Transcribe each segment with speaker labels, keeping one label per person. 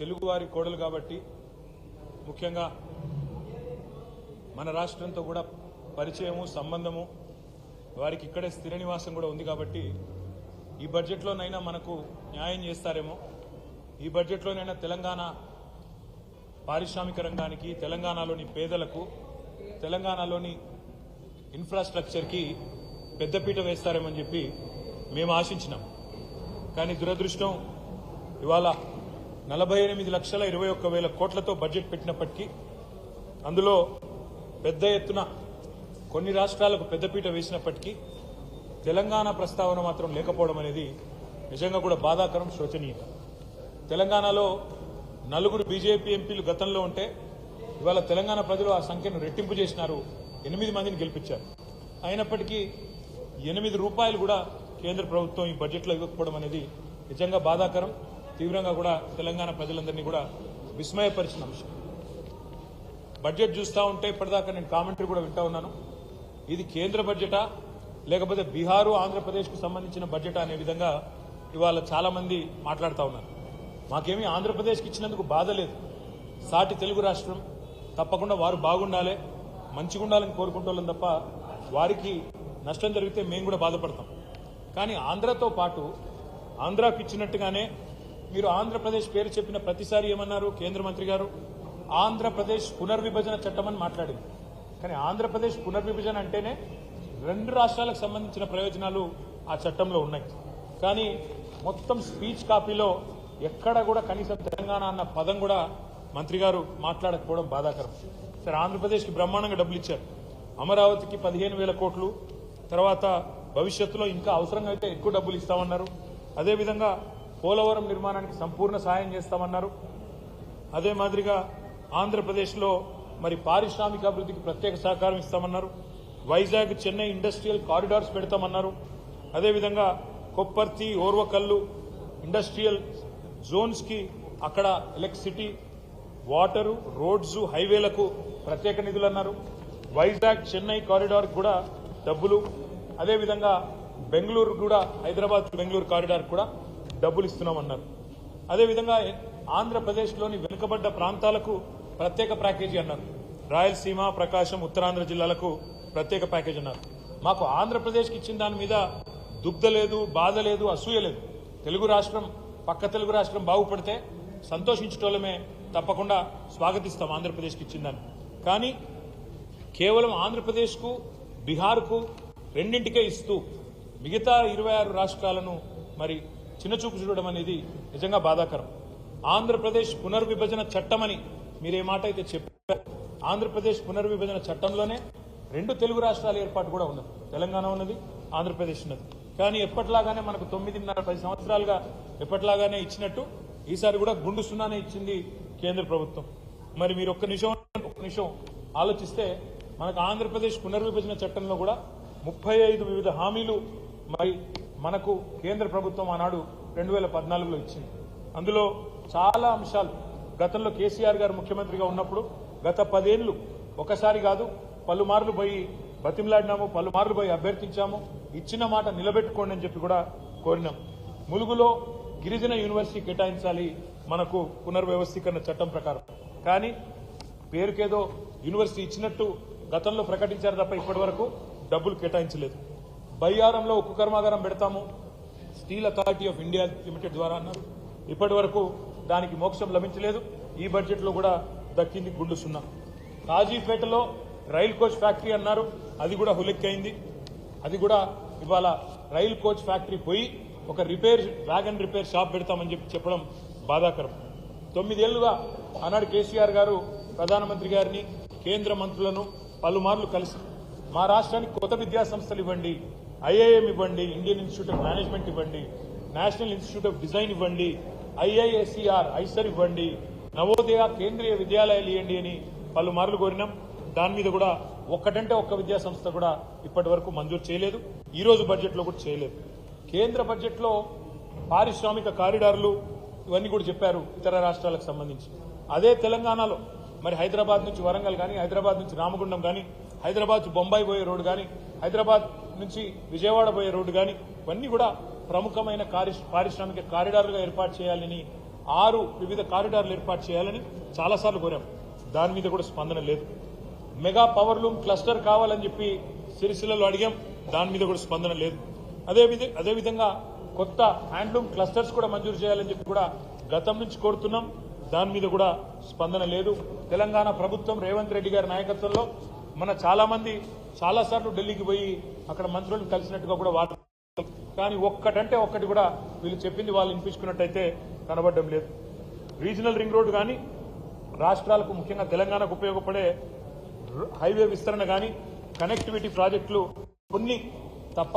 Speaker 1: తెలుగువారి కోడలు కాబట్టి ముఖ్యంగా మన రాష్ట్రంతో కూడా పరిచయము సంబంధము వారికి ఇక్కడే స్థిర నివాసం కూడా ఉంది కాబట్టి ఈ బడ్జెట్లోనైనా మనకు న్యాయం చేస్తారేమో, ఈ బడ్జెట్లోనైనా తెలంగాణ పారిశ్రామిక రంగానికి, తెలంగాణలోని పేదలకు, తెలంగాణలోని ఇన్ఫ్రాస్ట్రక్చర్కి పెద్దపీట వేస్తారేమని చెప్పి మేము ఆశించినాం. కానీ దురదృష్టం ఇవాళ 48,21,000 కోట్లతో బడ్జెట్ పెట్టినప్పటికీ అందులో పెద్ద ఎత్తున కొన్ని రాష్ట్రాలకు పెద్దపీట వేసినప్పటికీ తెలంగాణ ప్రస్తావన మాత్రం లేకపోవడం అనేది నిజంగా కూడా బాధాకరం, శోచనీయం. తెలంగాణలో 4 బీజేపీ ఎంపీలు గతంలో ఉంటే ఇవాళ తెలంగాణ ప్రజలు ఆ సంఖ్యను రెట్టింపు చేసినారు, 8 మందిని గెలిపించారు. అయినప్పటికీ 8 రూపాయలు కూడా కేంద్ర ప్రభుత్వం ఈ బడ్జెట్లో ఇవ్వకపోవడం అనేది నిజంగా బాధాకరం, తీవ్రంగా కూడా తెలంగాణ ప్రజలందరినీ కూడా విస్మయపరిచిన అంశం. బడ్జెట్ చూస్తూ ఉంటే ఇప్పటిదాకా నేను కామెంటరీ కూడా వింటా ఉన్నాను. ఇది కేంద్ర బడ్జెటా లేకపోతే బీహారు ఆంధ్రప్రదేశ్కు సంబంధించిన బడ్జెటా అనే విధంగా ఇవాళ చాలా మంది మాట్లాడుతూ ఉన్నారు. మాకేమీ ఆంధ్రప్రదేశ్కి ఇచ్చినందుకు బాధ లేదు. సాటి తెలుగు రాష్ట్రం, తప్పకుండా వారు బాగుండాలి, మంచిగా ఉండాలని కోరుకుంటోళ్ళం తప్ప వారికి నష్టం జరిగితే మేము కూడా బాధపడతాం. కానీ ఆంధ్రతో పాటు ఆంధ్రాకి ఇచ్చినట్టుగానే మీరు ఆంధ్రప్రదేశ్ పేరు చెప్పిన ప్రతిసారి ఏమన్నారు కేంద్ర మంత్రి గారు? ఆంధ్రప్రదేశ్ పునర్విభజన చట్టం అని మాట్లాడింది. కానీ ఆంధ్రప్రదేశ్ పునర్విభజన అంటేనే 2 రాష్ట్రాలకు సంబంధించిన ప్రయోజనాలు ఆ చట్టంలో ఉన్నాయి. కానీ మొత్తం స్పీచ్ కాపీలో ఎక్కడ కూడా కనీసం తెలంగాణ అన్న పదం కూడా మంత్రి గారు మాట్లాడకపోవడం బాధాకరం. సరే, ఆంధ్రప్రదేశ్కి బ్రహ్మాండంగా డబ్బులు ఇచ్చారు. అమరావతికి 15,000 కోట్లు, తర్వాత భవిష్యత్తులో ఇంకా అవసరంగా అయితే ఎక్కువ డబ్బులు ఇస్తామన్నారు. అదేవిధంగా పోలవరం నిర్మాణానికి సంపూర్ణ సాయం చేస్తామన్నారు. అదే మాదిరిగా ఆంధ్రప్రదేశ్లో మరి పారిశ్రామిక అభివృద్ధికి ప్రత్యేక సహకారం ఇస్తామన్నారు. వైజాగ్ చెన్నై ఇండస్ట్రియల్ కారిడార్స్ పెడతామన్నారు. అదేవిధంగా కొప్పర్తి ఓర్వకల్లు ఇండస్ట్రియల్ జోన్స్కి అక్కడ ఎలక్ట్రిసిటీ, వాటరు, రోడ్స్, హైవేలకు ప్రత్యేక నిధులు అన్నారు. వైజాగ్ చెన్నై కారిడార్ కూడా డబ్బులు, అదేవిధంగా బెంగళూరు కూడా హైదరాబాద్ బెంగళూరు కారిడార్ కూడా డబ్బులు ఇస్తున్నామన్నారు. అదేవిధంగా ఆంధ్రప్రదేశ్లోని వెనుకబడ్డ ప్రాంతాలకు ప్రత్యేక ప్యాకేజీ అన్నారు. రాయలసీమ, ప్రకాశం, ఉత్తరాంధ్ర జిల్లాలకు ప్రత్యేక ప్యాకేజీ అన్నారు. మాకు ఆంధ్రప్రదేశ్కి ఇచ్చిన దాని మీద దుగ్ధ లేదు, బాధ లేదు, అసూయ లేదు. తెలుగు రాష్ట్రం, పక్క తెలుగు రాష్ట్రం బాగుపడితే సంతోషించటోళ్ళమే, తప్పకుండా స్వాగతిస్తాం ఆంధ్రప్రదేశ్కి ఇచ్చిన దాన్ని. కానీ కేవలం ఆంధ్రప్రదేశ్కు, బీహార్కు రెండింటికే ఇస్తూ మిగతా 26 రాష్ట్రాలను మరి చిన్నచూపు చూడడం అనేది నిజంగా బాధాకరం. ఆంధ్రప్రదేశ్ పునర్విభజన చట్టమని మీరే మాట అయితే చెప్పారు. ఆంధ్రప్రదేశ్ పునర్విభజన చట్టంలోనే 2 తెలుగు రాష్ట్రాల ఏర్పాటు కూడా ఉన్నది. తెలంగాణ ఉన్నది, ఆంధ్రప్రదేశ్ ఉన్నది. కానీ ఎప్పట్లాగానే మనకు 9.5-10 సంవత్సరాలుగా ఎప్పట్లాగానే ఇచ్చినట్టు ఈసారి కూడా గుండు సున్నానే ఇచ్చింది కేంద్ర ప్రభుత్వం. మరి మీరు ఒక్క నిమిషం ఆలోచిస్తే మనకు ఆంధ్రప్రదేశ్ పునర్విభజన చట్టంలో కూడా 35 వివిధ హామీలు మరి మనకు కేంద్ర ప్రభుత్వం ఆనాడు 2014లో ఇచ్చింది. అందులో చాలా అంశాలు గతంలో కేసీఆర్ గారు ముఖ్యమంత్రిగా ఉన్నప్పుడు గత 10 ఏళ్లు ఒకసారి కాదు పలుమార్లు పోయి బతిమలాడినాము, పలుమార్లు పోయి అభ్యర్థించాము, ఇచ్చిన మాట నిలబెట్టుకోండి అని చెప్పి కూడా కోరినాం. ములుగులో గిరిజన యూనివర్సిటీ కేటాయించాలి మనకు పునర్వ్యవస్థీకరణ చట్టం ప్రకారం. కానీ పేరుకేదో యూనివర్సిటీ ఇచ్చినట్టు గతంలో ప్రకటించారు తప్ప ఇప్పటి వరకు డబ్బులు కేటాయించలేదు. బయ్యారంలో ఉక్కు కర్మాగారం పెడతాము steel authority of India limited ద్వారా అన్నారు. ఇప్పటి వరకు దానికి మోక్షం లభించలేదు. ఈ బడ్జెట్లో కూడా దక్కింది గుండు సున్నా. కాజీపేటలో రైల్ కోచ్ ఫ్యాక్టరీ అన్నారు, అది కూడా హులెక్కైంది. అది కూడా ఇవాళ రైల్ కోచ్ ఫ్యాక్టరీ పోయి ఒక వ్యాగన్ రిపేర్ షాప్ పెడతామని చెప్పడం బాధాకరం. 9 ఏళ్లుగా ఆనాడు కేసీఆర్ గారు ప్రధానమంత్రి గారిని, కేంద్ర మంత్రులను పలుమార్లు కలిసి మా రాష్ట్రానికి కొత్త విద్యా సంస్థలు ఇవ్వండి, ఐఐఎం ఇవ్వండి, ఇండియన్ ఇన్స్టిట్యూట్ ఆఫ్ మేనేజ్మెంట్ ఇవ్వండి, నేషనల్ ఇన్స్టిట్యూట్ ఆఫ్ డిజైన్ ఇవ్వండి, ఐఐఎస్ఈఆర్ ఇవ్వండి, నవోదయ కేంద్రీయ విద్యాలయాలు ఇవ్వండి అని పలుమార్లు కోరినాం. దాని మీద కూడా ఒక్కటంటే ఒక్క విద్యా సంస్థ కూడా ఇప్పటి వరకు మంజూరు చేయలేదు. ఈ రోజు బడ్జెట్లో కూడా చేయలేదు. కేంద్ర బడ్జెట్లో పారిశ్రామిక కారిడార్లు ఇవన్నీ కూడా చెప్పారు ఇతర రాష్ట్రాలకు సంబంధించి. అదే తెలంగాణలో మరి హైదరాబాద్ నుంచి వరంగల్ కానీ, హైదరాబాద్ నుంచి రామగుండం కానీ, హైదరాబాద్ బొంబాయి పోయే రోడ్డు కానీ, హైదరాబాద్ నుంచి విజయవాడ పోయే రోడ్డు కానీ ఇవన్నీ కూడా ప్రముఖమైన పారిశ్రామిక కారిడార్లుగా ఏర్పాటు చేయాలని 6 వివిధ కారిడార్లు ఏర్పాటు చేయాలని చాలాసార్లు కోరాం. దాని మీద కూడా స్పందన లేదు. మెగా పవర్ లూమ్ క్లస్టర్ కావాలని చెప్పి సిరిసిల్లలో అడిగాం. దాని మీద కూడా స్పందన లేదు. అదేవిధంగా కొత్త హ్యాండ్లూమ్ క్లస్టర్స్ కూడా మంజూరు చేయాలని చెప్పి కూడా గతం నుంచి కోరుతున్నాం. దాని మీద కూడా స్పందన లేదు. తెలంగాణ ప్రభుత్వం రేవంత్ రెడ్డి గారి నాయకత్వంలో మన చాలా మంది చాలాసార్లు ఢిల్లీకి పోయి అక్కడ మంత్రులను కలిసినట్టుగా కూడా వార్త, కానీ ఒక్కటంటే ఒక్కటి కూడా వీళ్ళు చెప్పింది వాళ్ళు వినిపించుకున్నట్టయితే కనబడడం లేదు. రీజనల్ రింగ్ రోడ్డు కానీ, రాష్ట్రాలకు ముఖ్యంగా తెలంగాణకు ఉపయోగపడే హైవే విస్తరణ కానీ, కనెక్టివిటీ ప్రాజెక్టులు కొన్ని తప్ప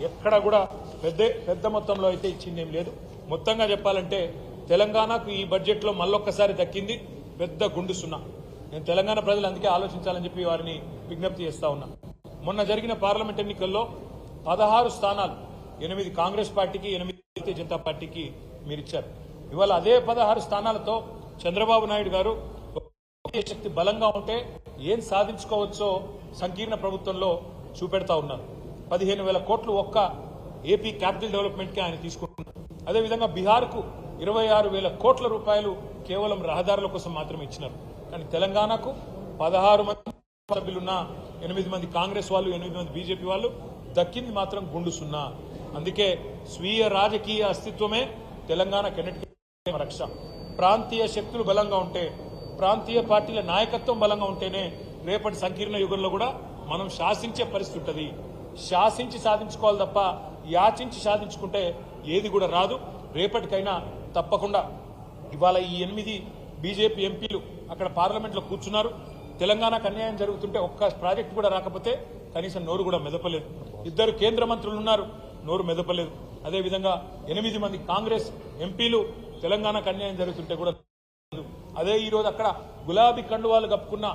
Speaker 1: ఎక్కడ కూడా పెద్ద మొత్తంలో అయితే ఇచ్చిందేం లేదు. మొత్తంగా చెప్పాలంటే తెలంగాణకు ఈ బడ్జెట్లో మళ్ళొక్కసారి దక్కింది పెద్ద గుండు సున్నా. నేను తెలంగాణ ప్రజలు అందుకే ఆలోచించాలని చెప్పి వారిని విజ్ఞప్తి చేస్తా ఉన్నా. మొన్న జరిగిన పార్లమెంట్ ఎన్నికల్లో 16 స్థానాలు 8 కాంగ్రెస్ పార్టీకి, 8 భారతీయ జనతా పార్టీకి మీరిచ్చారు. ఇవాళ అదే 16 స్థానాలతో చంద్రబాబు నాయుడు గారు శక్తి బలంగా ఉంటే ఏం సాధించుకోవచ్చో సంకీర్ణ ప్రభుత్వంలో చూపెడతా ఉన్నారు. 15,000 కోట్లు ఒక్క ఏపీ క్యాపిటల్ డెవలప్మెంట్కి ఆయన తీసుకుంటున్నారు. అదేవిధంగా బీహార్కు 26,000 కోట్ల రూపాయలు కేవలం రహదారుల కోసం మాత్రమే ఇచ్చినారు. కానీ తెలంగాణకు 16 మంది సభ్యులున్న 8 మంది కాంగ్రెస్ వాళ్ళు, 8 మంది బీజేపీ వాళ్ళు దక్కింది మాత్రం గుండు సున్నా. అందుకే స్వీయ రాజకీయ అస్తిత్వమే తెలంగాణ కెన్నటికి రక్ష. ప్రాంతీయ శక్తులు బలంగా ఉంటే, ప్రాంతీయ పార్టీల నాయకత్వం బలంగా ఉంటేనే రేపటి సంకీర్ణ యుగంలో కూడా మనం శాసించే పరిస్థితి ఉంటుంది. శాసించి సాధించుకోవాలి తప్ప యాచించి సాధించుకుంటే ఏది కూడా రాదు. రేపటికైనా తప్పకుండా ఇవాళ ఈ 8 బీజేపీ ఎంపీలు అక్కడ పార్లమెంట్లో కూర్చున్నారు. తెలంగాణకు అన్యాయం జరుగుతుంటే ఒక్క ప్రాజెక్టు కూడా రాకపోతే కనీసం నోరు కూడా మెదపలేదు. 2 కేంద్ర మంత్రులు ఉన్నారు, నోరు మెదపలేదు. అదేవిధంగా 8 మంది కాంగ్రెస్ ఎంపీలు తెలంగాణకు అన్యాయం జరుగుతుంటే కూడా. అదే ఈరోజు అక్కడ గులాబీ కండువాలు కప్పుకున్న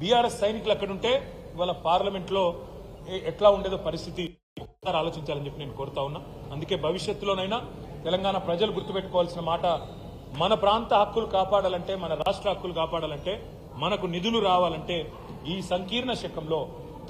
Speaker 1: బీఆర్ఎస్ సైనికులు అక్కడుంటే ఇవాళ పార్లమెంట్లో ఎట్లా ఉండేదో పరిస్థితి ఆలోచించాలని చెప్పి నేను కోరుతా ఉన్నా. అందుకే భవిష్యత్తులోనైనా తెలంగాణ ప్రజలు గుర్తుపెట్టుకోవాల్సిన మాట, మన ప్రాంత హక్కులు కాపాడాలంటే, మన రాష్ట్ర హక్కులు కాపాడాలంటే, మనకు నిధులు రావాలంటే ఈ సంకీర్ణ శకంలో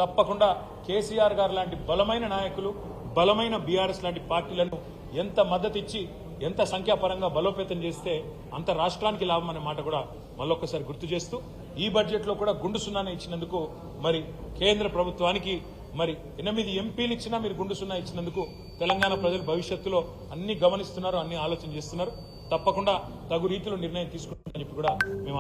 Speaker 1: తప్పకుండా కేసీఆర్ గారు లాంటి బలమైన నాయకులు, బలమైన బీఆర్ఎస్ లాంటి పార్టీలను ఎంత మద్దతు ఇచ్చి, ఎంత సంఖ్యాపరంగా బలోపేతం చేస్తే అంత రాష్ట్రానికి లాభం అనే మాట కూడా మళ్ళొక్కసారి గుర్తు చేస్తూ, ఈ బడ్జెట్లో కూడా గుండు సున్నానే ఇచ్చినందుకు మరి కేంద్ర ప్రభుత్వానికి మరి 8 ఎంపీలు ఇచ్చినా మీరు గుండు సున్నా ఇచ్చినందుకు తెలంగాణ ప్రజలు భవిష్యత్తులో అన్ని గమనిస్తున్నారు, అన్ని ఆలోచన చేస్తున్నారు. తప్పకుండా తగు రీతిలో నిర్ణయం తీసుకుంటారని చెప్పి కూడా మేము